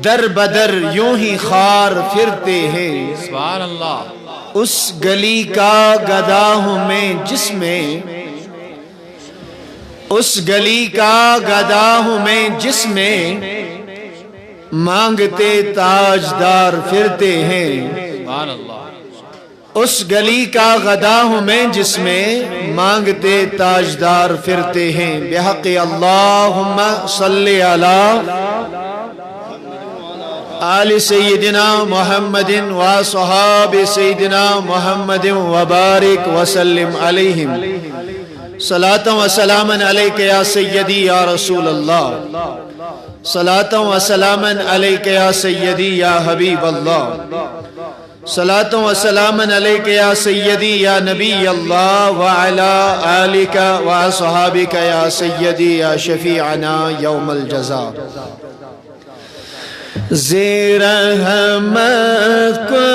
در بدر یوں ہی خار پھرتے ہیں، سبحان اللہ۔ اس گلی کا گدا ہوں میں جس میں، اس گلی کا گدا ہوں میں جس میں مانگتے تاجدار پھرتے ہیں، سبحان اللہ۔ اس گلی کا غدا ہوں میں جس میں مانگتے تاجدار پھرتے ہیں۔ بحق اللہم صلی علی آل سیدنا محمد و صحاب سیدنا محمد وبارک وسلم علیہم۔ صلاۃ و سلاما علیک یا سیدی یا رسول اللہ، صلاۃ و سلاما علیک یا سیدی یا حبیب اللہ، صلاۃ و سلاما علیک یا سیدی یا نبی اللہ وعلا آلک و اصحابک یا سیدی یا شفیعنا یوم الجزا۔ زیر رحمت کو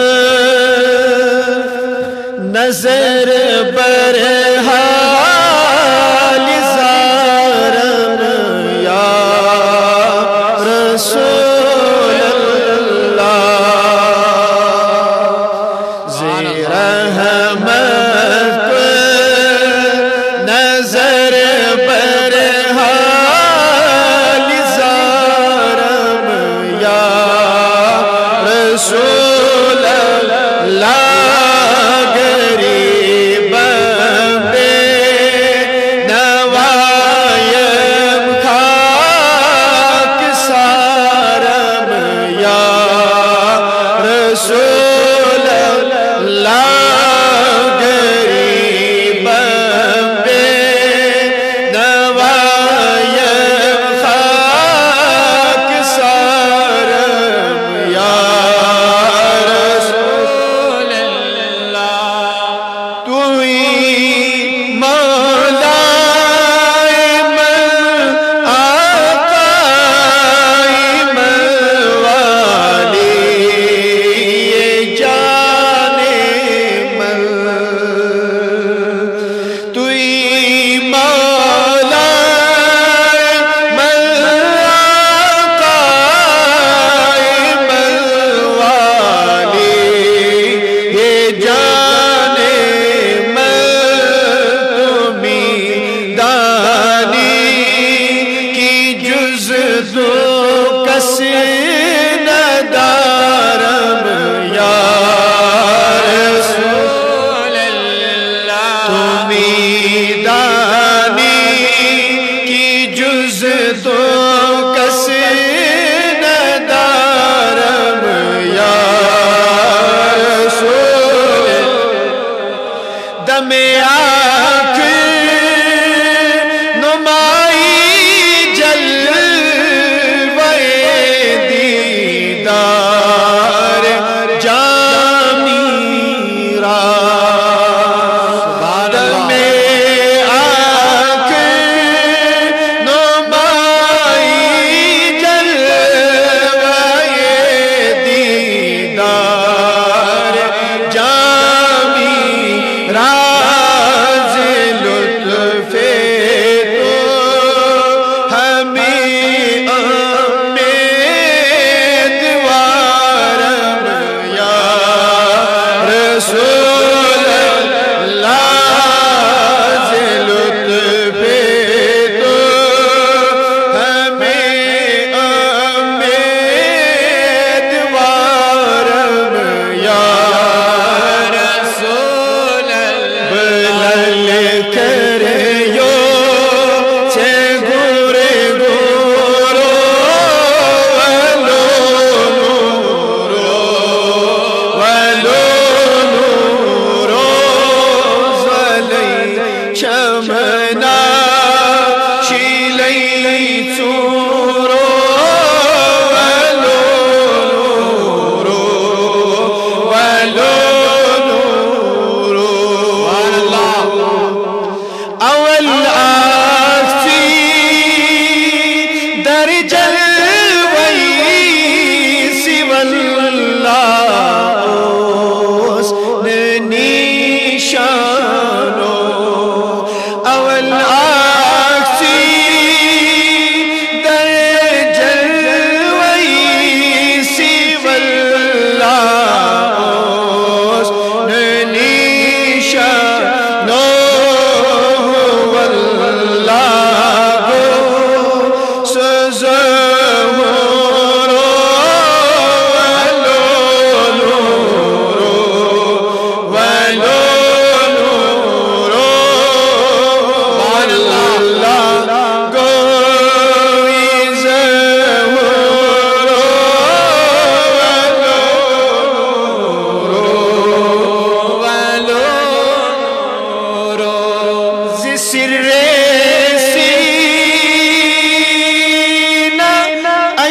نظر بر حال زارم یا رسول اللہ، زیر رحمت کو نظر بر حال زارم یا رسول اللہ، غریب بے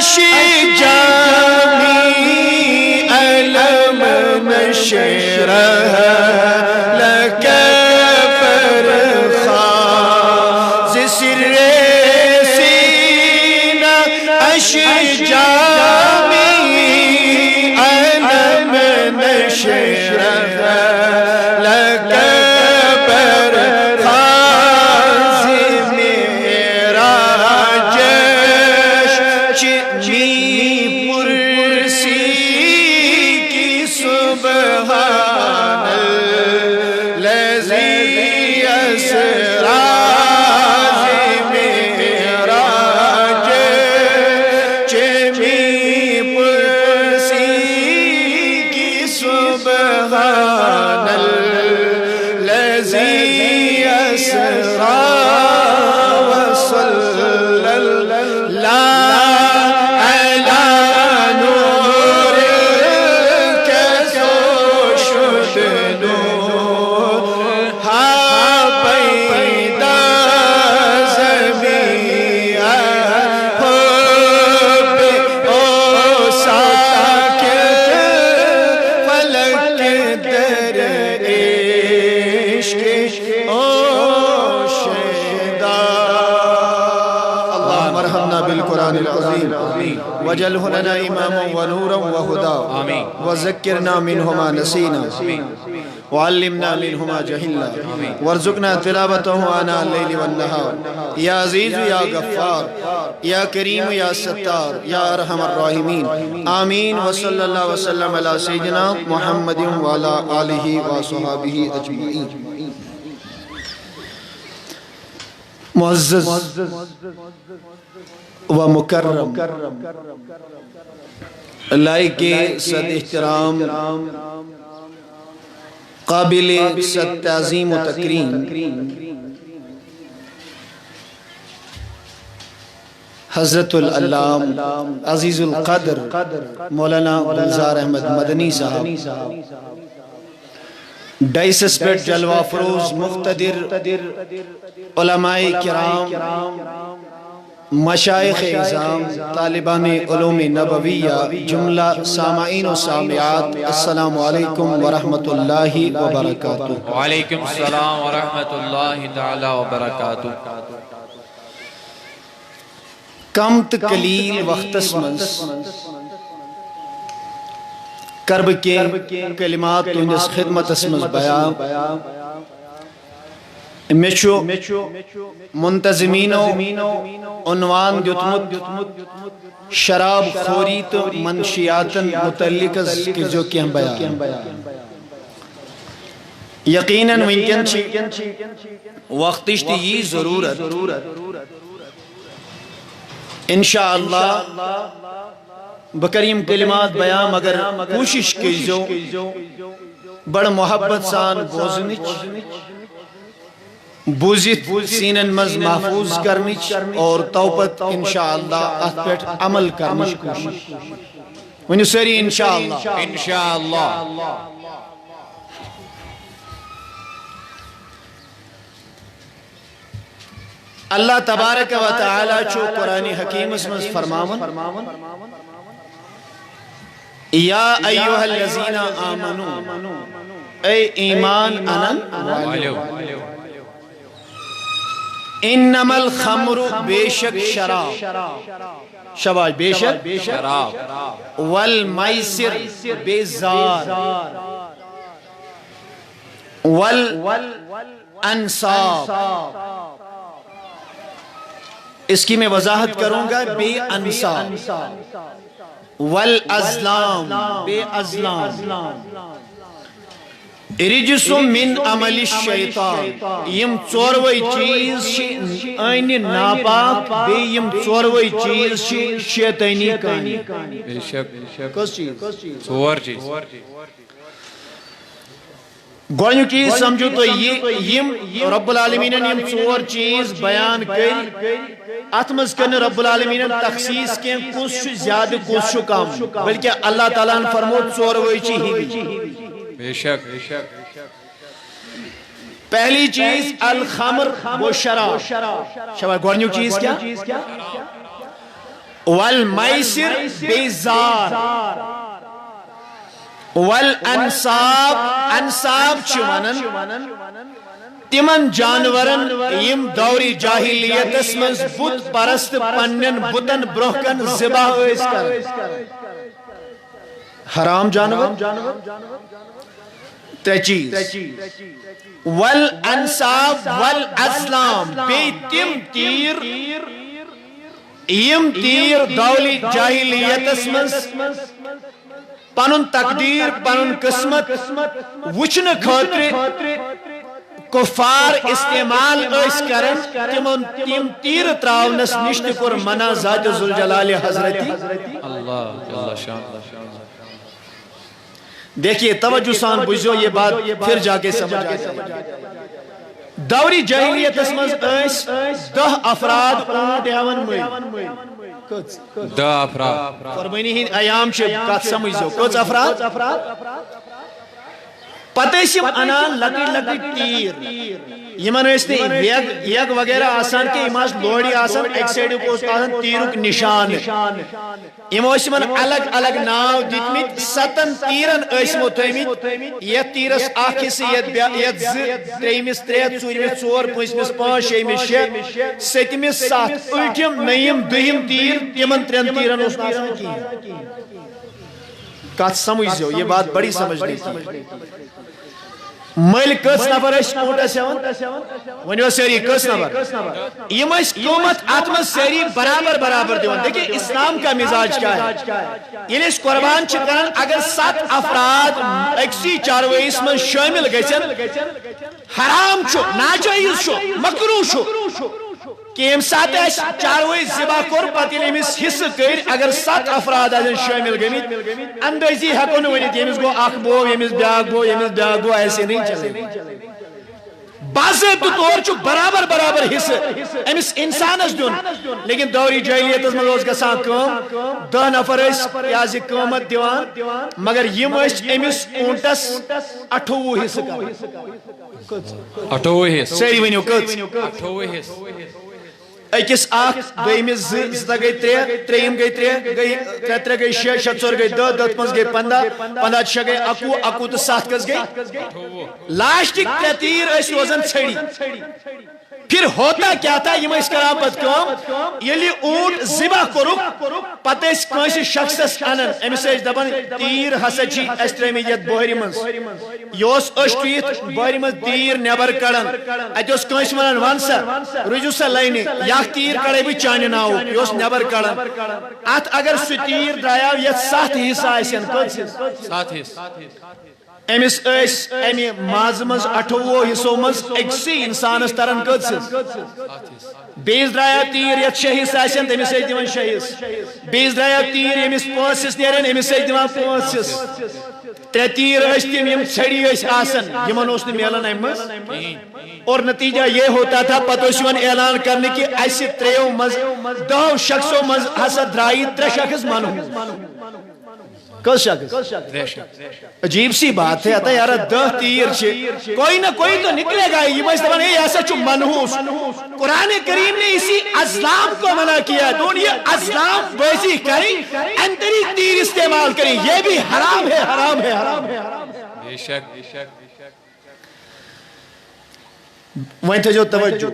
أشجامي ألم نشرها لك فرخا زسر سينا أشجامي ألم نشرها لك فرخا زمراجش چمی پرسی کی سبحان الذي أسرى زمراجش چمی پرسی کی سبحان الذي أسرى وصلى الله على نور كسوشد نور ها پیدا زمیا حب او ساکت فلک در عشق او شیدا اللهم ارحمنا بالقرآن العظيم واجعله لنا إماما ونورا وهدى وذكرنا منه ما نسينا وعلمنا منه ما جهلنا وارزقنا تلاوته آناء الليل والنهار يا عزيز يا غفار يا كريم يا ستار يا أرحم الراحمين آمين وصلى الله وسلم على سيدنا محمد وعلى آله وصحبه أجمعين. معزز و مکرم لائق صد احترام قابل صد تعظیم و تکریم حضرت العلام عزیز القدر مولانا گلزار احمد مدنی صاحب ڈائسس پر جلوہ فروز مقتدر علماء کرام مشائخ اعظام طالبان علوم نبویہ جملہ سامعین و سامعات السلام علیکم ورحمۃ اللہ وبرکاتہ. وعلیکم السلام ورحمۃ اللہ تعالی وبرکاتہ. کم تقلیل وقت اسمنس کرب کے کلمات تہندس خدمت اسمنس بیان میچو منتظمینو عنوان دیتمت شراب خوری تو منشیاتن متعلق جو کہ ہم بیان یقیناً ونکن وقتشتی یہ ضرورت انشاءاللہ بکریم کلمات بیان مگر کوشش کی جو بڑ محبت سان بوزنچ بوزت سینن مز محفوظ کرنچ اور توبت انشاءاللہ اتپیٹ عمل کرنچ کوشش ونیو سری انشاءاللہ انشاءاللہ. اللہ تبارک و تعالی چو قرآن حکیم اسمز فرماون یا ایوہ الذین آمنو اے ایمان انن انما الخمر بے شک شراب شباش بے شک شراب والمیسر بے زار والانصاب اس کی میں وضاحت کروں گا بے انصاب والازلام بے ازلام رجس من عمل الشیطان یم ژوروے چیز این ناپاک بے یم ژوروے چیز شیطانی کانی. بے شک کس چیز ژور چیز گوڑنیو چیز سمجھو تو یم رب العالمین یم ژور چیز بیان کر اتمز کرنے رب العالمین تخصیص کے کس زیادہ کس کم بلکہ اللہ تعالیٰ نے فرمود ژوروے چیز بے شک پہلی چیز الخمر وہ شراب شباب گوڑنیو چیز کیا والمیسر بیزار والانصاب انصاب چونن تمن جانورن یم دوری جاہلیت اسمن بت پرست پنن بتن برہکن ذبح اس کر حرام جانور تچیز والانصاب والازلام بی تم تیر یم تیر دولی جاہلیت اسمن پنن تقدیر پنن قسمت وچن خاطر کفار استعمال اس کرن تم تیر تراونس نشت کر منع ذات ذوالجلال حضرتی اللہ جل شان. دیکھیے توجہ سان بجھو یہ بات پھر جا کے سمجھ آئے. دوری جاہلیت اسمز 10 افراد اونٹ ہیون مئی 10 افراد قربانی ہند ایام چھ کات سمجھو کچھ افراد پتہ یم انان لکٹ لکٹ تیر یمن اس نے یگ وغیرہ آسان کے اماز لوڑی آسان ایک سیڈ کو آسان تیرک نشان یمن الگ الگ ناو دیتمیت 7 تیرن اسمو تھیمیت یہ تیرس آکھی سے یہ تریمس 3 ژوٗرمس 4 پونٛژمس 5 شیمس 6 سٔتمس 7 ٲٹھم نٔیِم دٔہِم تیر یمن 3 تیرن اس آسان کی کات سمجھو یہ بات بڑی سمجھنے کی. مل کس نفر اس اونٹس ونیو سیری کس نفر یم اس قومت اتم سیری برابر برابر دیون. دیکھیں اسلام کا مزاج کیا ہے یعنی اس قربان کرن اگر 7 افراد اکسی چارویس من شامل گژھن حرام چھو ناجائز چھو مکروہ چھو کہ ام سات چاروی ذبح کور پتہ امس حصہ کر اگر 7 افراد آن شامل گمت اندازی ہیکو نہ ونت یمس گو اخ بو یمس بیاکھ بو یمس بیاکھ بو ایسے نہیں چلے. باضابطہ طور چھو برابر برابر حصہ امس انسانس دیون. لیکن دوری جاہلیت من اوس گژھان کٲم 10 نفر اس یاز قۭمت دیوان مگر یم اس امس اونٹس 28 حصہ کر 28 حصہ سری ونیو کت 28 حصہ اکس اخ دویمس 2 گئی 3 تریم گئی 3 گئی 3 گئی 6 6 4 گئی 10 10 5 گئی 15 15 6 گئی 21 تو 7 کس گئی لاسٹک 3 تیر اس روزن چھڑی. پھر ہوتا کیا تھا یہ اس کرا پت کام یلی اونٹ ذبح کرک پتہ اس کانسی شخصس انن امس دپان تیر ہسا چھ اس ترمیت بوہری من یوس اشٹیت بوہری من تیر نیبر کڑن اتوس کانسی ونان ون سا رجو سا لائنی یا تیر کڑے بھی چانہ ناو یوس نیبر کڑن ات اگر سو تیر درایا یہ 7 حصہ آسن کت 7 حصہ امس امی ماز مز 28 حصوں مز اکسی انسانس ترن کت بیس درایا تیر یت 6 حصہ آسن تمس دیوان 6 حصہ بیس درایا تیر امس 5 حصہ نیرن امس دیوان 5 حصہ 3 تیر تم یم چھڑی آسن یمن اس ملان امس اور نتیجہ یہ ہوتا تھا پتہ اعلان کرنے کہ اس 3 مز 10 شخصوں مز ہسا درائی 3 شخص منہو کس شخص عجیب سی بات ہے اتا یار 10 تیر چھ کوئی نہ کوئی تو نکلے گا. یہ میں استعمال ہے ایسا چھو منحوس. قرآن کریم نے اسی ازلام کو منع کیا دون یہ ازلام ویسی کریں انتری تیر استعمال کریں یہ بھی حرام ہے حرام ہے حرام ہے بے شک. وہیں تھے جو توجہ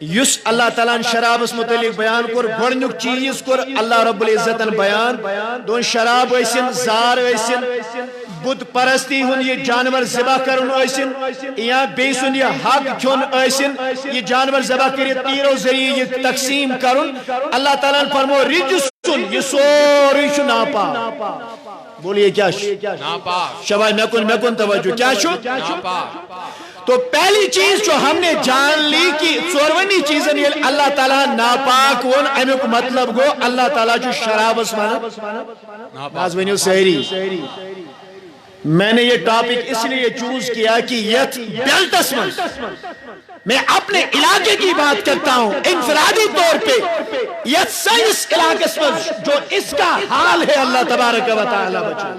یس اللہ تعالیٰ شرابس متعلق بیان کر گوڑنک چیز کر اللہ رب العزت بیان دون شراب ایسن زار ایسن بت پرستی ہن یہ جانور ذبح کرن ایسن یا بیسن یہ حق کھون ایسن یہ جانور ذبح کر تیرو ذریعے یہ تقسیم کرن اللہ تعالیٰ نے فرمو رجسن یہ سوری چھ ناپاک. بولیے کیا ناپاک شباب میں کن توجہ کیا چھو ناپاک. تو پہلی چیز جو ہم نے جان لی کہ ژورونی چیزن یہ اللہ تعالیٰ ناپاک ون امیک مطلب گو اللہ تعالیٰ جو شراب اسمانا سہری. میں نے یہ ٹاپک اس لیے چوز کیا کہ یت بیلٹس میں اپنے علاقے کی بات کرتا ہوں انفرادی طور پہ یت سائنس علاقے میں جو اس کا حال ہے اللہ تبارک و تعالیٰ بچا.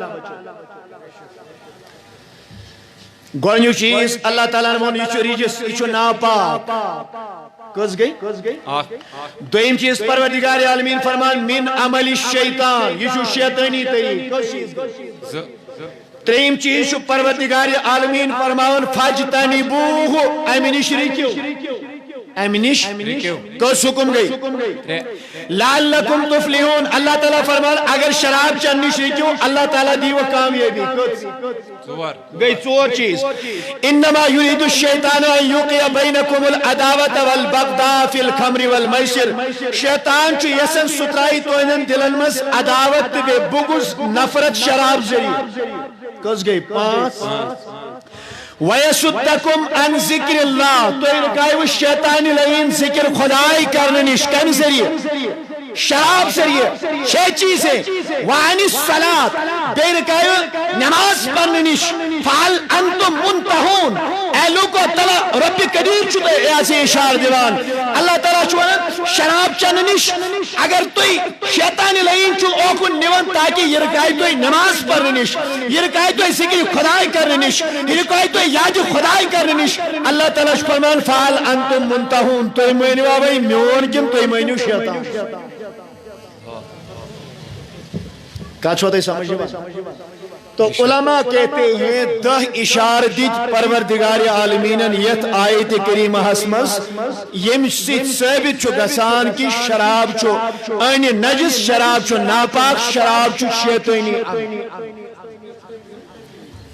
گوڑنیو چیز اللہ تعالیٰ نے مونی چو ریجس چو ناپاک کس گئی دویم چیز پروردگار عالمین فرمان من عمل الشیطان یہ شیطانی طریق تریم چیز پروردگار عالمین فرمان فاجتنبوہ امنش رکیو امنش کس حکم گئی لعلکم تفلحون اللہ تعالیٰ فرمان اگر شراب چنش رکیو اللہ تعالیٰ دیو کامیابی گئی چور چیز انما یرید الشیطان ان یوقع بینکم العداوۃ والبغضاء فی الخمر والمیسر شیطان چھ یسن سترائی توینن دلن مز عداوت بے بغض نفرت شراب ذریعہ کس گئی پانچ وَيَسُدَّكُمْ عَنْ ذِكْرِ اللَّهِ تو رکائیو شیطانی لئین ذکر خدای کرننش کم ذریعہ شراب ذریعہ چھ چیزیں وَعَنِ الصَّلَاةِ بے رکائیو نماز پڑھننش فَعَلْ أَنْتُمْ مُنْتَحُونَ اے لوگو تعالیٰ رب قدیر چھتے ایسے اشار دیوان اللہ تعالیٰ چھوڑا شراب چننش اگر توی شیطانی لئین چھو اوکن نیون تاکہ یہ رکائی توی نماز پڑھننش یہ رکائی توی ذکر خدای کرننش یہ رکائی توی یاد خدای کرننش اللہ تعالیٰ فرمان فعل انتم منتہون توی مینو آبائی میون کن توی مینو شیطان کچھ ہوتا ہے سمجھے تو علماء کہتے ہیں 10 اشار دیج پروردگار عالمینن یت آیت کریمہ حسمس یم سیت ثابت چھو گسان کی شراب چھو این نجس شراب چھو ناپاک شراب چھو شیطانی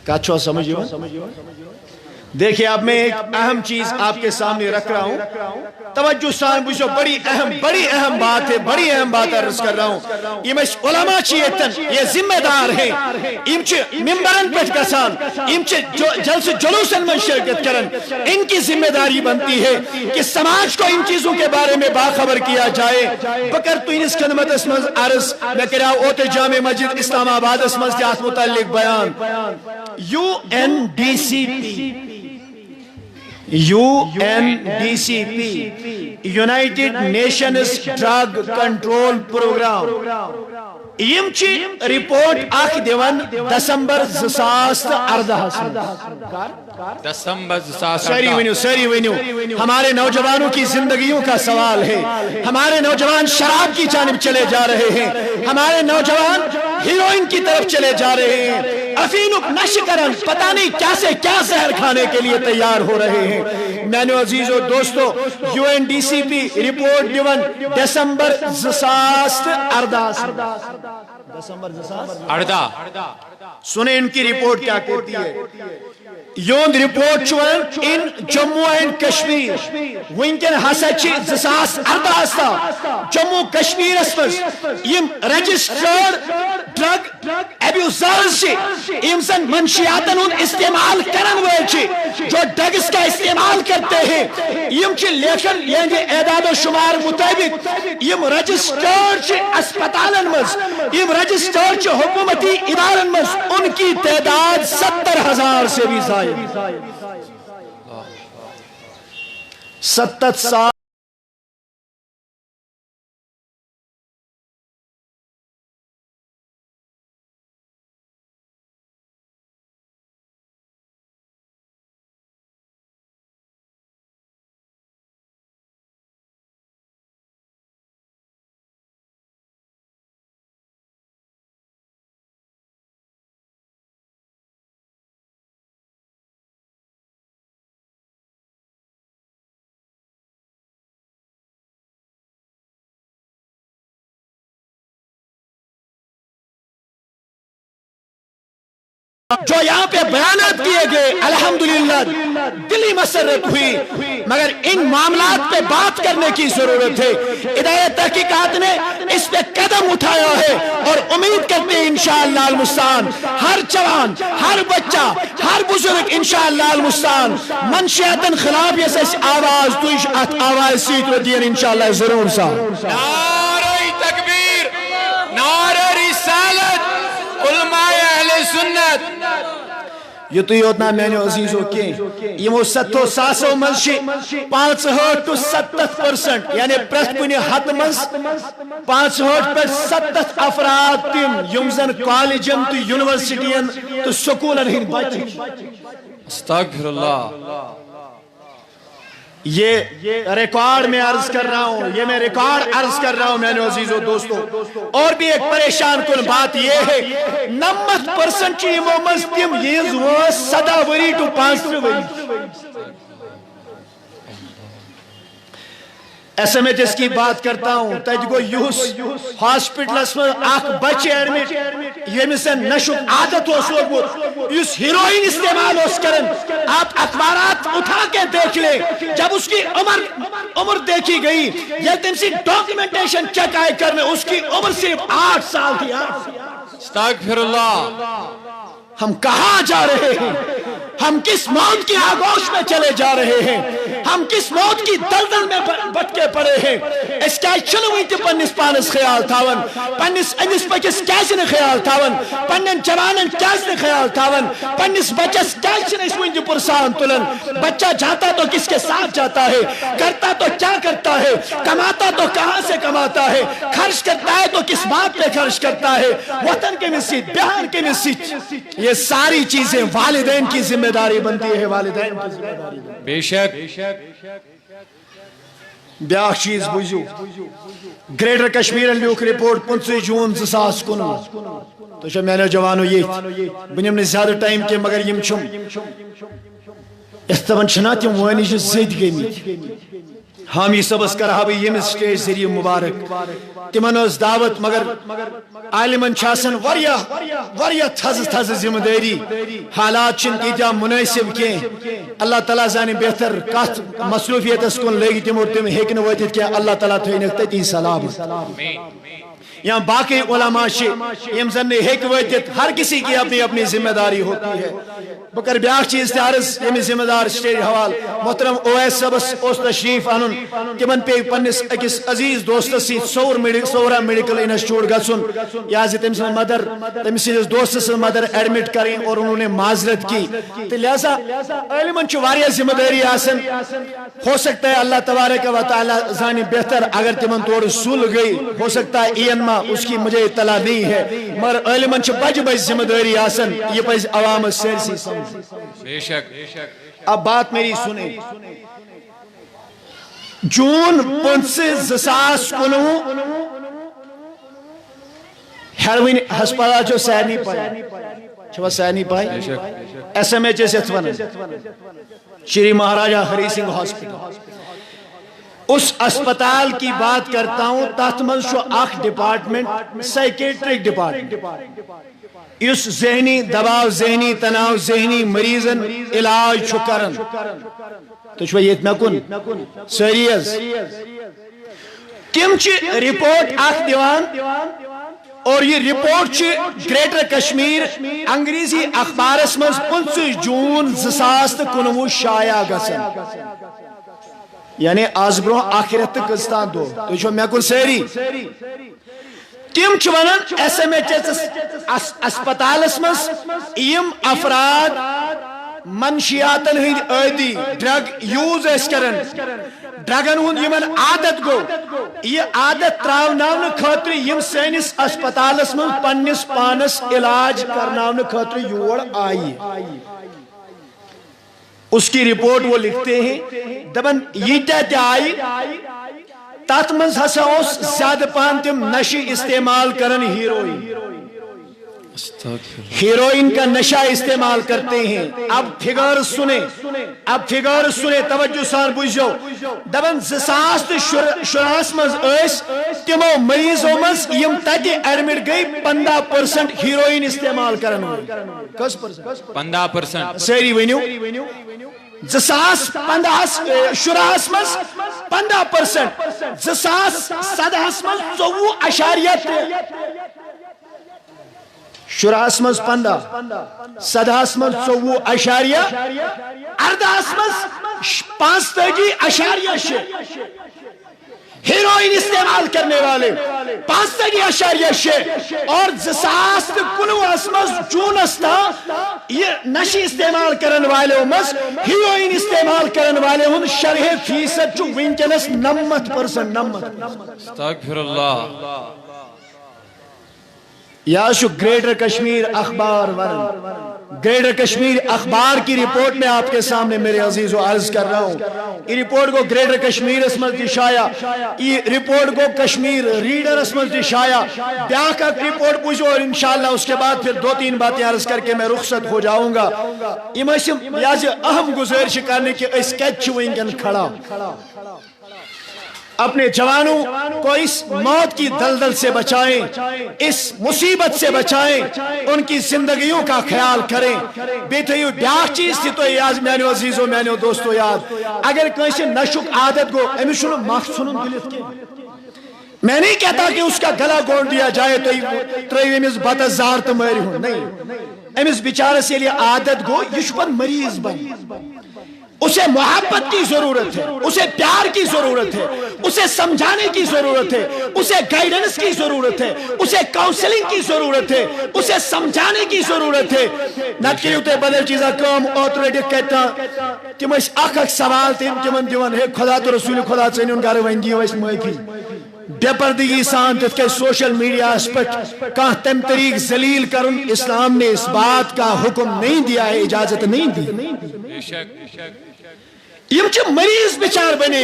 کچھ ہو سمجھے دیکھیں اب میں ایک اہم چیز آپ کے سامنے رکھ رہا ہوں توجہ سان بجھو بڑی اہم بات ہے بڑی اہم بات عرض کر رہا ہوں یہ میں علماء چیتن یہ ذمہ دار ہیں امچ ممبرن پہ گسان امچ جلس جلوسن میں شرکت کرن ان کی ذمہ داری بنتی ہے کہ سماج کو ان چیزوں کے بارے میں باخبر کیا جائے بکر تو انس خدمت اسمز عرض میں کرا اوت جامع مسجد اسلام آباد اسمز جات متعلق بیان UNDCP United Nations Drug Control Program M چی رپورٹ آخ دیوان دسمبر 2014 دسمبر 2014 سری ونیو ہمارے نوجوانوں کی زندگیوں کا سوال ہے ہمارے نوجوان شراب کی جانب چلے جا رہے ہیں ہمارے نوجوان ہیروئن کی طرف چلے جا رہے ہیں افینک نشکرن پتہ نہیں کیا سے کیا زہر کھانے کے لیے تیار ہو رہے ہیں میں نے عزیز و دوستو UNDCP رپورٹ دیوان دسمبر 2014 سنیں ان کی رپورٹ کیا کہتی ہے یون رپورٹ چوان ان جموں اینڈ کشمیر ونکن ہسا چھ 2014 جموں کشمیر اسمز یم رجسٹرڈ ڈرگ ایبیوزرز چھ یم سن منشیاتن ان استعمال کرن وول چھ جو ڈرگز کا استعمال کرتے ہیں یم چھ لیکن یعنی اعداد و شمار مطابق یم رجسٹرڈ چھ اسپتالن مز یم رجسٹرڈ چھ حکومتی ادارن مز ان کی تعداد 70,000 سے بھی زائد 70 سال جو یہاں پہ بیانات کیے گئے الحمدللہ دلی مسرت ہوئی مگر ان معاملات پہ بات کرنے کی ضرورت ہے ادارہ تحقیقات نے اس پہ قدم اٹھایا ہے اور امید کرتے ہیں انشاءاللہ المستعان ہر جوان ہر بچہ ہر بزرگ انشاءاللہ المستعان منشیاتن خلاف یہ سیس آواز توش ات آواز سیت و دین انشاءاللہ ضرور سا نعرہ تکبیر نعرہ رسالت علماء اہل سنت یہ تو یوتنا میں نے عزیزوں کی یہ وہ 700 منشی 5 to 70% یعنی پرست کنی حد منز 5 افراد تیم یمزن کالجن تو یونیورسٹین تو سکولن ہن بچ استغفر اللہ یہ ریکارڈ میں عرض کر رہا ہوں، یہ میں ریکارڈ عرض کر رہا ہوں میرے عزیزو دوستو۔ اور بھی ایک پریشان کن بات یہ ہے 90% چیموں مستیم یہ زوان 17 وری ٹو 5 وری ایس ایم ایچ ایس کی بات کرتا ہوں۔ تج گو یوس ہاسپٹل میں آخ بچے ایڈمٹ یہ سے نشک عادت ہو سوگو یوس ہیروئن استعمال ہو سکرن۔ آپ اخبارات اٹھا کے دیکھ لیں، جب اس کی عمر دیکھی گئی یہ تم سی ڈاکیومنٹیشن چیک آئے کرنے اس کی عمر صرف 8 سال تھی۔ استغفر اللہ۔ ہم کہاں جا رہے ہیں؟ ہم کس موت کی آگوش میں چلے جا رہے ہیں؟ ہم کس موت کی دلدل میں بٹکے پڑے ہیں؟ اس کا چلوئی تی پنس پانس خیال تھاون، پنس انس پکس کیسن خیال تھاون، پنن جوانن کیسن خیال تھاون، پنس بچس کیسن اس وین تی پرسان تلن۔ بچہ جاتا تو کس کے ساتھ جاتا ہے، کرتا تو کیا کرتا ہے، کماتا تو کہاں سے کماتا ہے، خرچ کرتا ہے تو کس بات پہ خرچ کرتا ہے، وطن کے مسجد بہن کے مسجد، یہ ساری چیزیں والدین کی ذمہ داری بنتی ہے، والدین کی ذمہ داری بے شک۔ بیاخ چیز بوجھو گریٹر کشمیر لیوک رپورٹ 25 جون 2019 تو میں نے جوانو یہ بنیم نے زیادہ ٹائم کے مگر یم چھم استوان چھنا تیم وانی جو زید گئی حامی سبس کر بھی یم سٹیج ذریعہ مبارک تمن اس دعوت مگر عالمن چھاسن وریا تھز ذمہ داری حالات چن تیتیا مناسب کی اللہ تعالیٰ زانی بہتر کت مصروفیت اس کن لگی تم اور تم ہیکن ویتت کیا اللہ تعالیٰ تھینک تتی سلام۔ یہاں باقی علماء یم زن ہیک ویتت ہر کسی کی اپنی اپنی ذمہ داری ہوتی ہے۔ بکر بیاخ چیز تیارز یمی ذمہ دار سٹیج حوال محترم اویس صبس اس تشریف انن تمن پہ پنس اکس عزیز دوست سی سورا میڈیکل انسٹیٹیوٹ گسن یا تم سن مدر تم سندس دوست سن مدر ایڈمٹ کریں اور انہوں نے معذرت کی تو لہذا علمن چھ واریاہ ذمہ داری آسن ہو سکتا ہے اللہ تبارک و تعالی زانی بہتر اگر تمن توڑ سول گئی ہو سکتا ہے اینما اس کی مجھے اطلاع نہیں ہے مگر علمن چھ بج ذمہ داری آسن یہ پس عوام سیرسی سمجھ۔ بے شک۔ اب بات میری سنیں جون 25 2019 ہیروین ہسپتال جو سینی پائی چھوا سینی پائی ایس ایم ایچ ایس اتوان شری مہاراجہ ہری سنگھ ہاسپٹل اس اسپتال کی بات کرتا ہوں تحت منز شو آخ ڈپارٹمنٹ سائیکیٹرک ڈپارٹمنٹ اس ذہنی دباؤ ذہنی تناؤ ذہنی مریضن علاج چھو کرن تو چھو یہ مکن سریز تم چھ رپورٹ آخ دیوان اور یہ رپورٹ چھ گریٹر کشمیر انگریزی اخبار اسمز 25 جون 2019 شائع گسن یعنی آز برو آخرت کستان دو تو چھو میں کن سیری تم چھ ونن ایس ایم ایچ ایس اسپتال اسمز یم افراد منشیاتن ہند عادی ڈرگ یوز اس کرن ڈرگن ہند یمن عادت گو یہ عادت تراوناون خاطر یم سینس اسپتالس من پنس پانس علاج کرناون خاطر یور آئی اس کی رپورٹ وہ لکھتے ہیں دبن یہ تے آئی تات منز ہسا اس زیادہ پان تم نشی استعمال کرن ہیروئن کا نشہ استعمال کرتے ہیں۔ اب فگر سنے توجہ سان بوجھو دبن 2016 مز اس تمو مریضوں مز یم تک ایڈمٹ گئی 15% ہیروئن استعمال کرن کس پرسنٹ 15% سیری ونیو 2015 مز 15% 2017 مز 24.3 شراس مز 15 سداس مز 24.8 ارداس مز 35.6 ہیروئن استعمال کرنے والے 5.6 اور 2019 مز جون استا یہ نشی استعمال کرن والے مز ہیروئن استعمال کرن والے ہن شرح فیصد جو ونکنس 90% استغفر اللہ یا شو گریٹر کشمیر اخبار ورن گریٹر کشمیر اخبار کی رپورٹ میں آپ کے سامنے میرے عزیز و عرض کر رہا ہوں. یہ رپورٹ کو گریٹر کشمیر اسمت شایا یہ رپورٹ کو کشمیر ریڈر اسمت شایا بیاک اک رپورٹ پوچھو اور انشاءاللہ اس کے بعد پھر 2-3 باتیں عرض کر کے میں رخصت ہو جاؤں گا. یہ اہم گزارش کرنے کہ اس کیچ ونکن کھڑا اپنے جوانوں کو اس موت کی دلدل سے بچائیں, اس مصیبت سے بچائیں, ان کی زندگیوں کا خیال کریں. بیتھیو بیاک چیز تھی تو یاد میانو عزیزو میانو دوستو یاد اگر کسی نشک عادت کو امیشن مخصونن دلت کے میں نہیں کہتا کہ اس کا گلا گونڈ دیا جائے تو امس بتس زار تو مری ہوں نہیں, امس بیچارے سے لیے عادت گو یہ پر مریض بن, اسے محبت کی ضرورت ہے, اسے پیار کی ضرورت ہے, اسے سمجھانے کی ضرورت ہے, اسے گائیڈنس کی ضرورت ہے, اسے کاؤنسلنگ کی ضرورت ہے, اسے سمجھانے کی ضرورت ہے. نہ کہ تے بدل چیزا کام آتوریٹک کہتا تم اس اخ سوال تمن دیون ہے خدا تو رسول خدا چنن گھر ون دیو اس معافی بے پردگی سان تت کہ سوشل میڈیا اس پر کہاں تم طریق ذلیل کرن اسلام نے اس بات کا حکم نہیں دیا ہے, اجازت نہیں دی. یہ مریض بچار بنے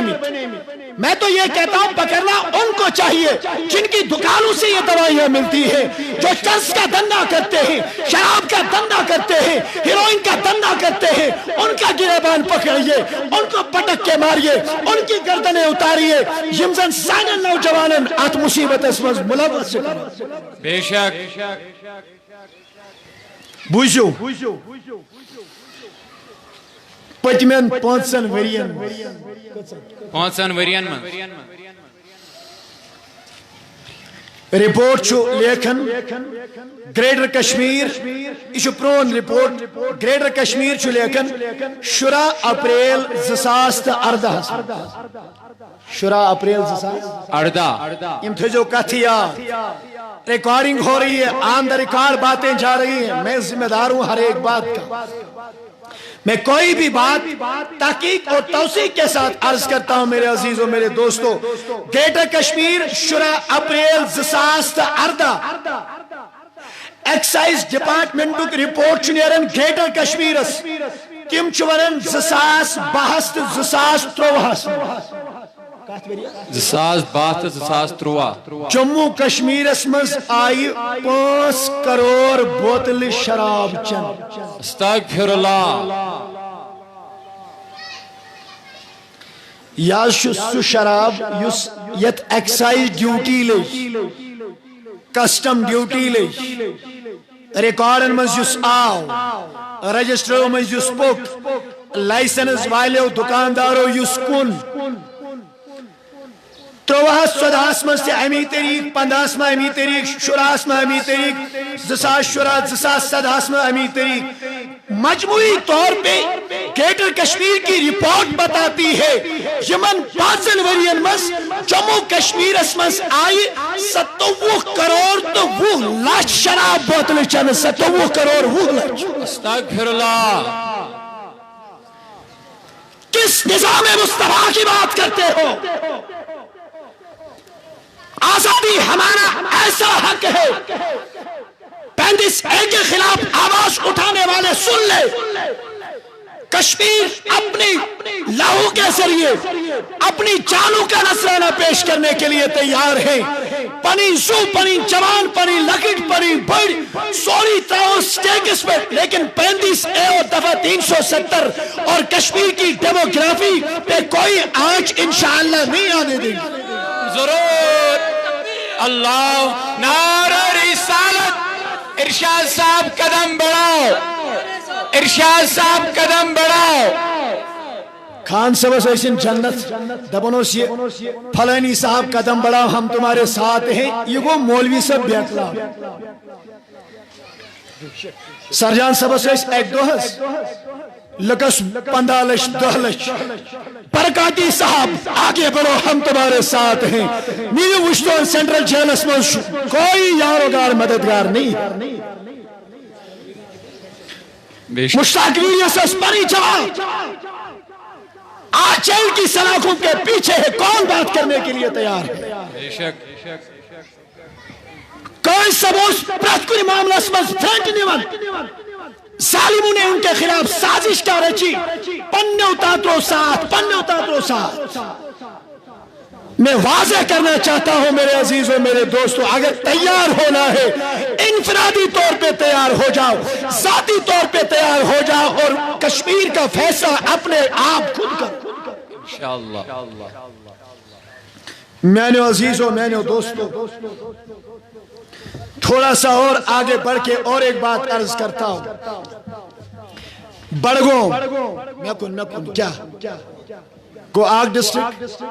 میں تو یہ کہتا ہوں پکڑنا ان کو چاہیے جن کی دکانوں سے یہ دوائیاں ملتی ہیں, جو چرس کا دھندا کرتے ہیں, شراب کا دھندا کرتے ہیں, ہیروئن کا دھندا کرتے ہیں, ان کا گریبان پکڑیے, ان کو پٹک کے ماریے, ان کی گردنیں اتاریے. یمزن سائنن نوجوانن ات مصیبت اس میں ملوث کرو. بے شک بوجھو پتمن 5 ورین من رپورٹ چھو لیکن گریٹر کشمیر یہ پرون رپورٹ گریٹر کشمیر چھو لیکن 10 اپریل 2018 10 اپریل 2018 یم تھے جو کتھیا ریکارڈنگ ہو رہی ہے, آن دا ریکارڈ باتیں جا رہی ہیں. میں ذمہ دار ہوں ہر ایک بات کا, میں کوئی بھی بات تحقیق اور توثیق کے ساتھ عرض کرتا ہوں میرے عزیزوں میرے دوستوں. Greater Kashmir 10 April 2018 excise department report نیرن گریٹر کشمیر تم ون 2022 2023 جموں کشمیر مز آئی 5 کروڑ بوتل شراب چن. استغفر اللہ. یا سو شراب یس یت ایکسائز ڈیوٹی لے کسٹم ڈیوٹی لے ریکارڈن مز یس آو رجسٹر مز یس پک لائسنس والو دکاندارو یس کن 13 من سے امی تاریخ 15 میں امی تاریخ 16 میں امی تاریخ 2017 2017 میں امی تاریخ. مجموعی طور پہ گریٹر کشمیر کی رپورٹ بتاتی ہے یمن 5 ورین مز جموں کشمیر مز آئی 27 کروڑ تو 20 لاکھ شراب بوتل چن. 27 کروڑ 20 لاکھ. استغفر اللہ. کس نظام مصطفیٰ کی بات کرتے ہو؟ آزادی ہمارا ایسا حق ہے. 35A کے خلاف آواز اٹھانے والے سن لے, کشمیر اپنی لہو کے ذریعے اپنی جانوں کا نذرانہ پیش کرنے کے لیے تیار ہیں. پنی زو پنی جوان پنی لکٹ پنی بڑ سوری تاؤ سٹیکس میں, لیکن 35A اور دفعہ 370 اور کشمیر کی ڈیموگرافی پہ کوئی آنچ انشاءاللہ نہیں آنے دیں گے. ضرور. اللہ نعرہ رسالت. ارشاد صاحب قدم بڑھاؤ, ارشاد صاحب قدم بڑھاؤ. خان صاحب ایسن جنت دبنوس یہ فلانی صاحب قدم بڑھاؤ ہم تمہارے ساتھ ہیں. یہ وہ مولوی صاحب بیٹلا سرجان صاحب ایس ایک دوہس لکس 15 لچھ 10 لچھ برکاتی صاحب آگے بڑھو ہم تمہارے ساتھ ہیں. میرے وشتون سینٹرل جیلس میں کوئی یاروگار مددگار نہیں. مشتاق ویریس پری جواب آج جیل کی سلاخوں کے پیچھے ہے, کون بات کرنے کے لیے تیار ہے؟ کوئی سبوس پرت کن معاملہ اسمز فرنٹ نیون ظالموں نے ان کے خلاف سازش کا رچی پنیو تاترو ساتھ میں واضح کرنا چاہتا ہوں میرے عزیزوں میرے دوستوں اگر تیار ہونا ہے انفرادی طور پہ تیار ہو جاؤ ذاتی طور پہ تیار ہو جاؤ اور کشمیر کا فیصلہ اپنے آپ خود کرو انشاءاللہ میں نے عزیزوں میں نے دوستوں تھوڑا سا اور آگے بڑھ کے اور ایک بات عرض کرتا ہوں بڑگوں میں کن کیا گو آگ ڈسٹرکٹ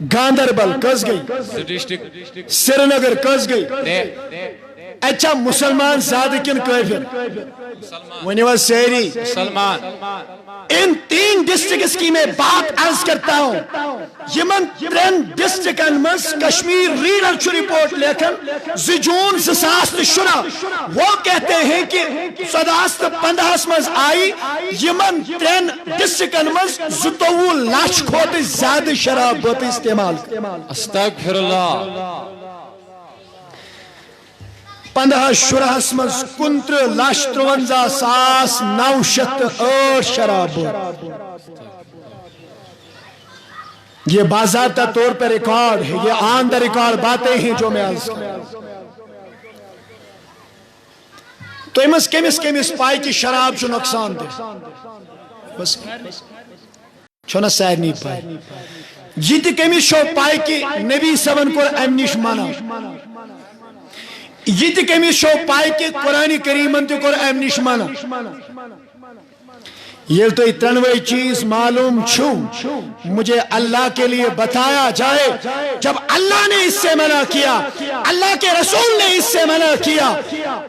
گاندربل کس گئی سری نگر کس گئی اچھا مسلمان زیادہ کن کافر ونیو سیری سلمان ان 3 ڈسٹرکٹس کی میں بات عرض کرتا ہوں یمن 3 ڈسٹرکٹن مز کشمیر ریڈر چھ رپورٹ لیکن 2 جون 2016 وہ کہتے ہیں کہ 2015 مز آئی یمن 3 ڈسٹرکٹن مز 22 لاکھ کھوت زیادہ شراب بوت استعمال استغفر اللہ 15 شرحس مز 29,53,908 شراب یہ باضابطہ طور پر ریکارڈ ہے یہ آن دا ریکارڈ باتیں ہیں جو میں عرض تو امس کمس پائی کی شراب جو نقصان دے بس چھونا سیر نہیں پائی یہ تھی کمس شو پائی کی نبی صبن کو امنیش مانا یہ تھی کمی شو پائے کہ قرآن کریم تے کر امنیش مانا یہ تو اتنوئی چیز معلوم چھو مجھے اللہ کے لیے بتایا جائے جب اللہ نے اس سے منع کیا اللہ کے رسول نے اس سے منع کیا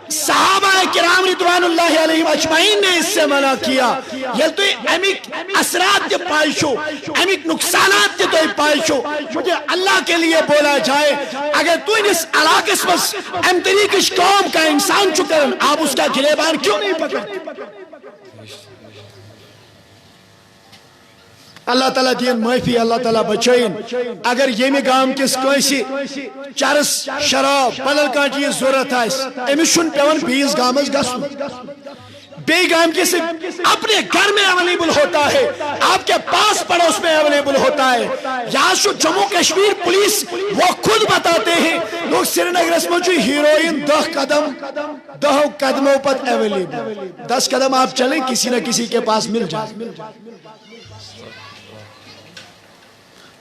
صحابہ کرام رضوان اللہ علیہ اجمعین نے اس سے منع کیا یہ تو امیک اثرات کے پائشو امیک نقصانات کے تو پائشو مجھے اللہ کے لیے بولا جائے اگر تو اس علاقے بس ام طریقش قوم کا انسان چکرن آپ اس کا گریبان کیوں نہیں پکڑتے اللہ تعالیٰ دین معافی اللہ تعالیٰ بچائن اگر یہ میں گام کس کوئی چرس شراب بدل کا چیز ضرورت ہے امس چھن پیون بیس گامس گسن بے گام کس اپنے گھر میں اویلیبل ہوتا ہے آپ کے پاس پڑوس میں اویلیبل ہوتا ہے یہاں شو جموں کشمیر پولیس وہ خود بتاتے ہیں لوگ سری نگر اس میں جو ہیروئن 10 قدموں پر اویلیبل 10 قدم آپ چلیں کسی نہ کسی کے پاس مل جائے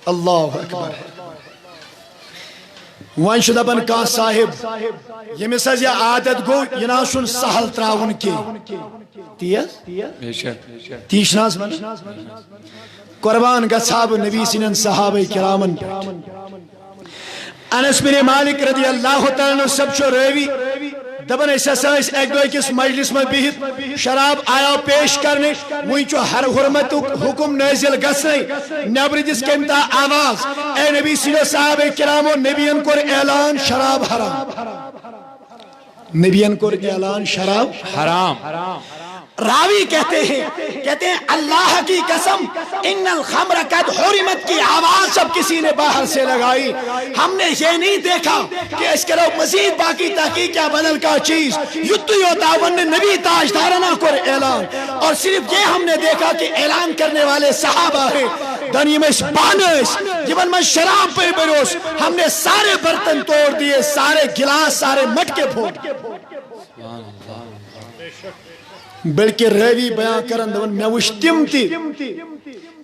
اللہ اکبر وان شدہ بن کا صاحب یہ مساز یہ عادت گو یہ ناشن سہل تراؤن کی تیش ناز من قربان گصحاب نبی سنن صحابہ کرامن انس بن مالک رضی اللہ تعالیٰ سب چو روی دبن ایسا سائس ایک دو ایکس مجلس میں بہت شراب آیا پیش کرنے وہی چو ہر حرمت حکم نازل گسنے نبر جس کے امتا آواز اے نبی صلی صحابہ کرامو نبیان کو اعلان شراب حرام نبیان کو اعلان شراب حرام راوی کہتے ہیں اللہ کی قسم ان الخمر قد حرمت کی آواز جب کسی نے باہر سے لگائی ہم نے یہ نہیں دیکھا کہ اس کے لئے مزید باقی تحقیق یا بدل کا چیز یتو یوتاون نے نبی تاجدارنا کو اعلان اور صرف یہ ہم نے دیکھا کہ اعلان کرنے والے صحابہ ہیں دنیا میں اس بانس جبن میں شراب پر بروس ہم نے سارے برتن توڑ دیے سارے گلاس سارے مٹکے پھوڑ بلکہ ریوی بیان کرن دون میں وشتم تی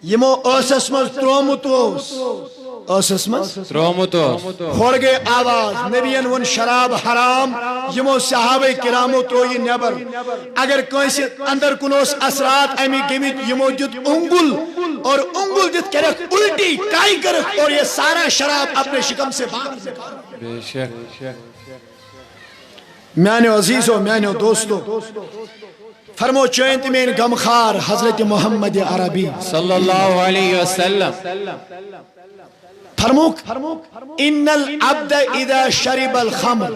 یمو اسس مز ترومتوس اسس مز ترومتوس کھوڑ گئے آواز نبیان ون شراب حرام یمو صحابہ کرامو تو یہ نبر اگر کوئی سے اندر کنوس اثرات امی گمیت یمو جد انگل اور انگل جد کرک الٹی کائی کرک اور یہ سارا شراب اپنے شکم سے باہر بے شک میانے عزیزو میانے دوستو فرمو چوینت میں غمخار حضرت محمد عربی صلی اللہ علیہ وسلم فرمو ان العبد اذا شرب الخمر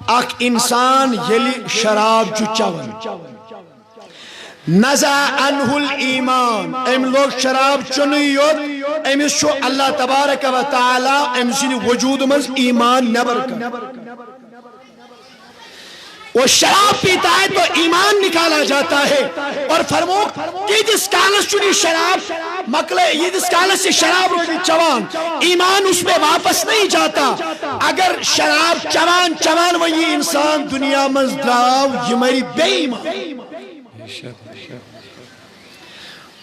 اک انسان یلی شراب چچاون نزع عنہ الایمان ام لوگ شراب چنیوت امس چھو اللہ تبارک و تعالی ام سن وجود مز ایمان نبر کر وہ شراب پیتا ہے تو ایمان نکالا جاتا ہے اور فرمو کہ جس کالس چنی شراب مکلے یہ جس کالس سے شراب روزی چوان ایمان اس میں واپس نہیں جاتا اگر شراب چوان وہی انسان دنیا مز دراو یہ میری بے ایمان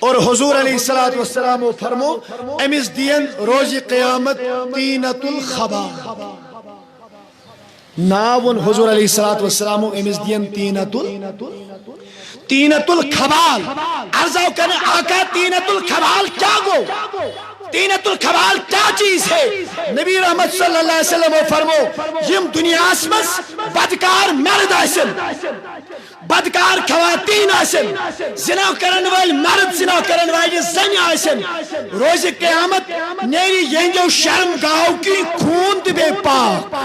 اور حضور علیہ السلام فرمو امس دین روز قیامت طینۃ الخبال ناون حضور علیہ السلام امس دین طینۃ الخبال عرضاو کرنے آقا طینۃ الخبال کیا گو طینۃ الخبال کیا چیز ہے نبی رحمت صلی اللہ علیہ وسلم فرمو یم دنیا اسمس بدکار مرد آسن بدکار خواتین آسن زنا کرن وال مرد زنا کرن والی زن آسن روز قیامت نیری ینجو شرم گاو کی خون بے پاک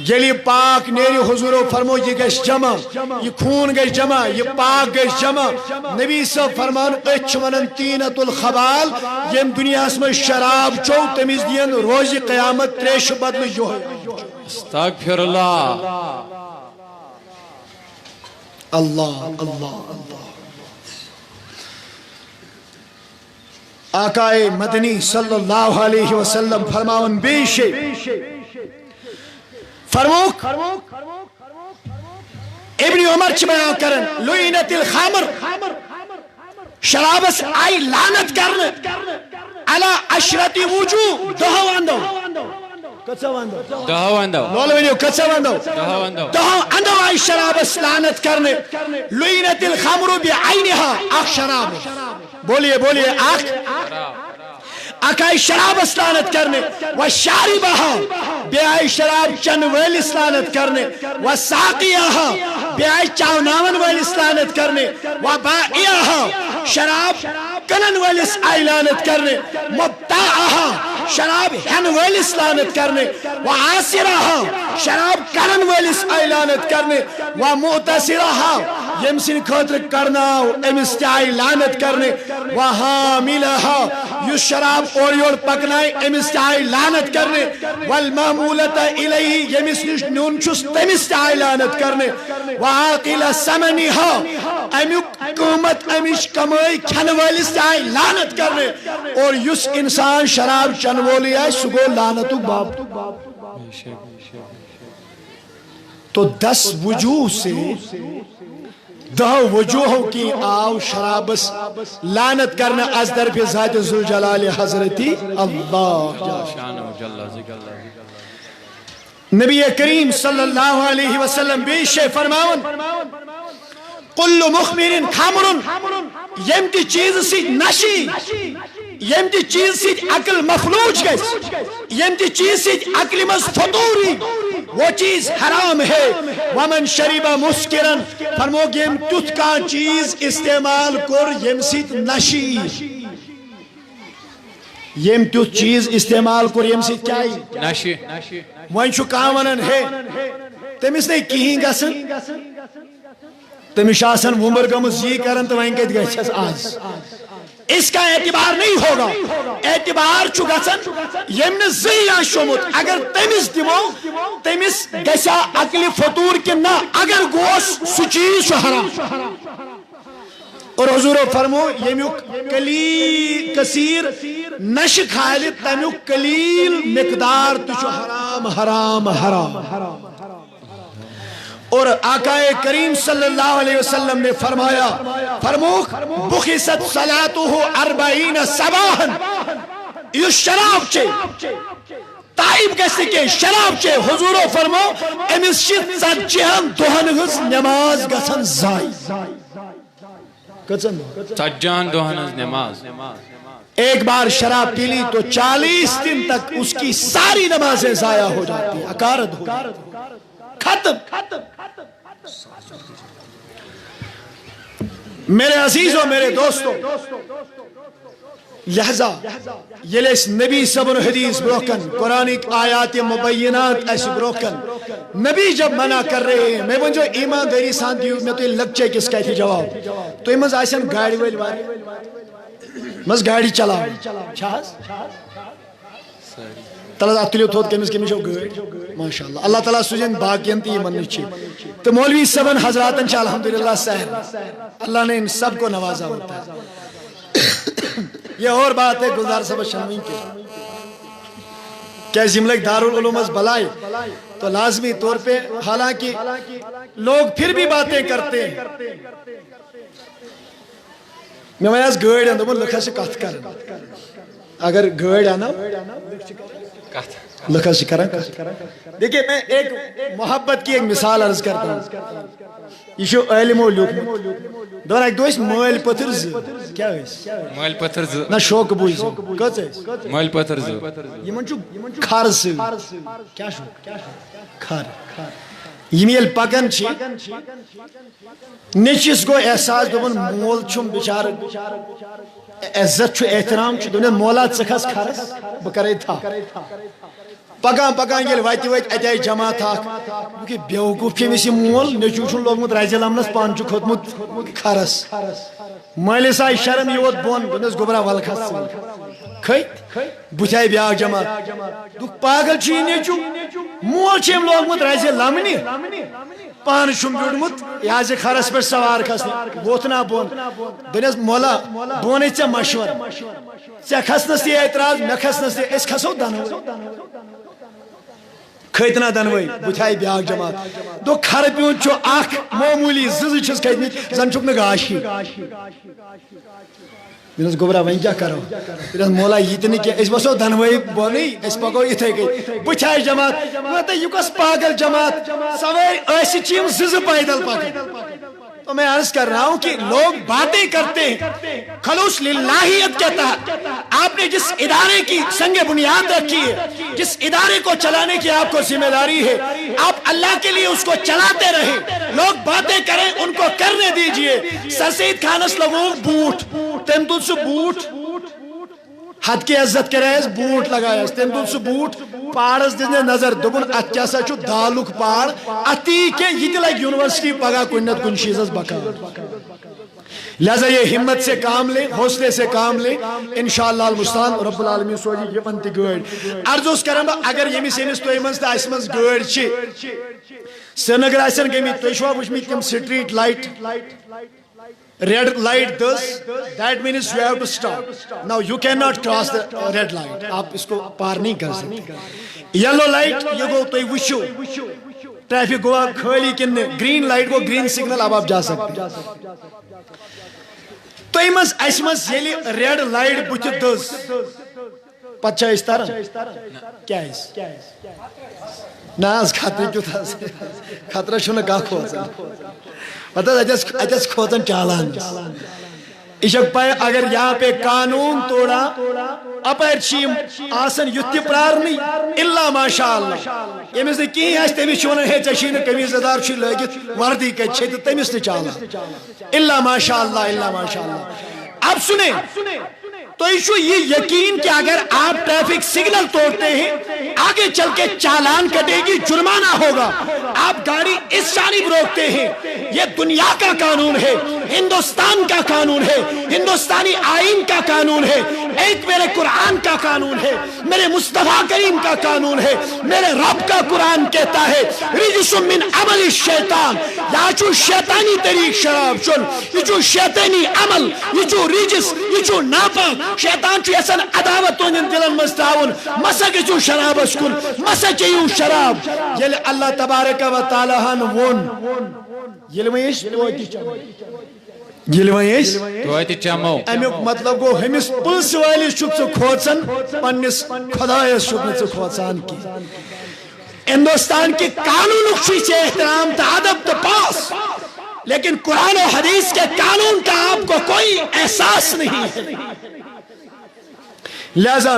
یلی پاک نیری حضور فرمو یہ گش جمع یہ خون گش جمع یہ پاک گش جمع نبی صاحب فرمان اچھ منن طینۃ الخبال یم دنیا اسم شراب چو تمیز دین روز قیامت تریش بدل جو ہے استغفر اللہ اللہ اللہ اللہ آقائے مدنی صلی اللہ علیہ وسلم فرماون بیشے فرموک ابن عمر چھ بیان کرن لعنت الخمر شرابس آئی لعنت کرن علی عشرت وجوہ دہو اندو دہو اندو لولو ویڈیو کچھا واندو دہو اندو آئی شرابس لعنت کرن لعنت الخمر بعینہا اخ شراب بولیے بولیے اخ اکائی شراب اسلانت کرنے وشاربہا بیائی شراب چن ویل اسلانت کرنے وساقیہا بیائی چاوناون ویل اسلانت کرنے وبائیہا شراب کنن ویل اسلانت کرنے مبتاعہا شراب ہن ویل اسلانت کرنے وعاصرہا شراب کنن ویل اسلانت کرنے ومعتصرہا یمسن خطر کرناو امستائی لانت کرنے وحاملہا یو شراب اور یور پکنائی امستائی لانت کرنے والمحمولت الیہی یمس نون چس تمستائی لانت کرنے وعاقل سمنیہا امیک قومت امیش کمائی کھنوالستائی لانت کرنے اور یس انسان شراب چنولی آئی سگو لانتو باب تو 10 وجوہ سے 10 وجوہوں کی آو شرابس لعنت کرنا از در پہ ذات ذوالجلال حضرتی اللہ نبی کریم صلی اللہ علیہ وسلم بیشے فرماون قل مخمر خمر یمتی چیز سی نشی یمتی چیز سی عقل مفلوج گئس یمتی چیز سی عقل مز فطوری وہ چیز حرام ہے ومن شریب مسکرن فرموگ یم تُتھ کا چیز استعمال کر یم سیت نشی یم تُتھ چیز استعمال کر یم سیت کیا نشی وائن چھو کامنن ہے تمیس نہیں کہیں گسن تمیش آسن ومر گمس یہ کرن تو وائن کہت گئے آج اس کا اعتبار نہیں ہوگا اعتبار چھو گسن یمن زیان شمت اگر تمیس دیمو تمیس گسا عقل فطور کے نا اگر گوش سچیز چھو حرام اور حضور فرمو یمیک قلیل کثیر نشک حالت تمیک قلیل مقدار تو چھو حرام حرام حرام اور آقا کریم صلی اللہ علیہ وسلم نے فرمایا فرموک بخست صلاتہ 40 صباحن یہ شراب چھے تائب کسی کے شراب چھے حضور فرمو امس شد سجہن دوہن ہز نماز گسن زائی سجہن دوہن ہز نماز ایک بار شراب پی لی تو 40 دن تک اس کی ساری نمازیں ضائع ہو جاتی ہیں اکارت ہو ختم میرے عزیزوں میرے دوستوں لہذا یہ لیس نبی صبر حدیث بروکن قرآنک آیات مبینات ایسی بروکن نبی جب منع کر رہے ہیں میں بنجو ایمان داری سان دیو میں تو یہ لگچے کس کہتی جواب تو ایمز آئیسن گاڑی ویل مز گاڑی چلا تعالیٰ تلیو تھوت کمس کمس گاڑی ماشاء اللہ اللہ تعالیٰ سوزن باقین تی من تو مولوی صاحبن حضراتن چھ الحمدللہ سہل اللہ نے ان سب کو نوازا ہوتا ہے یہ اور بات ہے گلزار صاحب شنوی کی کیا ضملک دارالعلوم از بلائی تو لازمی طور پہ حالانکہ لوگ پھر بھی باتیں کرتے ہیں میں ویاس گاڑی اندر لکھا سے کت کر اگر گاڑی آنا لکھا سے کریں دیکھیں میں ایک محبت کی ایک مثال عرض کرتا ہوں یہ شو علم و لوک دون ایک دوست مویل پتھر کیا ہے مویل پتھر نہ شوق بوئی کت ہے مویل پتھر یہ منچو کھار سے کیا شوق کھار یہ میل پکن چھ نیچس گو احساس دوبن مول چھم بچار عزت چھو احترام چھو دنیا مولا چکھس کھارس بکرے تھا پکان پکان یل وائتی وائت اجائی جمع تھا کیونکہ بیوقوف کے میسی مول نیچو چھو لوگمت رائزی لامنس پانچو خودمت کھارس مالی سائی شرم یوت بون دنیس گبرا والکھس کھیت بچائی بیاغ جمع دکھ پاگل چھی نیچو مول چھیم لوگمت رائزی لامنی پان شم بیوڑمت یہاں سے خرس پر سوار کھسنا بوتنا بون دنیس مولا بونے چا مشور چا کھسنس تی اعتراض میں کھسنس تی اس کھسو دنوئی کھیتنا دنوئی بچائی بیاغ جماعت دو کھر پیون چو آکھ معمولی زز چھس کھیتنی زن چک نگاشی دنیس گبرا وین کیا کرو دنیس مولا یتنی کیا اس بسو دنوئی بونی اس پاکو اتھے گئی بچائی جماعت ماتا یکس پاگل جماعت سوائے ایسی چیم زز پائدل پاکے تو میں عرض کر رہا ہوں کہ لوگ باتیں کرتے ہیں خلوص للہیت کے تحت آپ نے جس ادارے کی سنگ بنیاد رکھی ہے جس ادارے کو چلانے کی آپ کو ذمہ داری ہے آپ اللہ کے لیے اس کو چلاتے رہیں لوگ باتیں کریں ان کو کرنے دیجئے سر سید خانس لوگوں بوٹ تم سے بوٹ حد کی عزت کرے اس بوٹ لگایا اس تم سے بوٹ پاڑس دنے نظر دبن اتیا سا چھو دالک پاڑ اتی کے یہ لائک یونیورسٹی پگا کنت کن چیزز بکا لہذا یہ ہمت سے کام لیں حوصلے سے کام لیں انشاءاللہ المستعان رب العالمین سوجی یہ پنتی گوڑ ارزوز کرم اگر یہ سینس تو ایمنس تا اسمنس گوڑ چھ سرنگر آسن گئی تو شوا وچ تم street light red light does that means you have to stop now you cannot cross the red light آپ اس کو پار نہیں کر سکتے yellow light یہ گو تو وشو ٹریفک گوا کھلی کن گرین لائٹ کو گرین سگنل اب آپ جا سکتے تو ایمس اسمس یلی ریڈ لائٹ بچ دز پچھا اس طرح کیا اس ناز خطرے کیوں تھا خطرہ شنہ کا کھوزا مطلب اجس کھوزن چالان اشک پائے اگر یہاں پہ قانون توڑا اپر چیم آسن یتی پرارنی اللہ ماشاءاللہ یہ میں سے کی ہے تیمی شونن ہے چشین کمیز دار چھ لگت وردی کے چھت تیمیس نے چالا اللہ ماشاءاللہ اب سنیں تو ایشو یہ یقین کہ اگر آپ ٹریفک سگنل توڑتے ہیں آگے چل کے چالان کٹے گی جرمانہ ہوگا آپ گاڑی اس جانب روکتے ہیں یہ دنیا کا قانون ہے ہندوستان کا قانون ہے ہندوستانی آئین کا قانون ہے ایک میرے قرآن کا قانون ہے میرے مصطفیٰ کریم کا قانون ہے میرے رب کا قرآن کہتا ہے رجس من عمل الشیطان یا جو شیطانی طریق شراب چن یہ جو شیطانی عمل یہ جو رجس یہ جو ناپاک شیطان چو ایسا عداوت تو ان دلن مستعون مسا کے چو شراب اسکن مسا چیو شراب یل اللہ تبارک و تعالی ہن ون یل ویش تویتی چمو یل ویش تویتی چمو امیوک مطلب گو ہمس پلس والی شک سے کھوچن پنس خدایس شک سے کھوچان کی ہندوستان کی قانون اخشی سے احترام تا ادب تا پاس لیکن قرآن و حدیث کے قانون کا آپ کو کوئی احساس نہیں ہے لہذا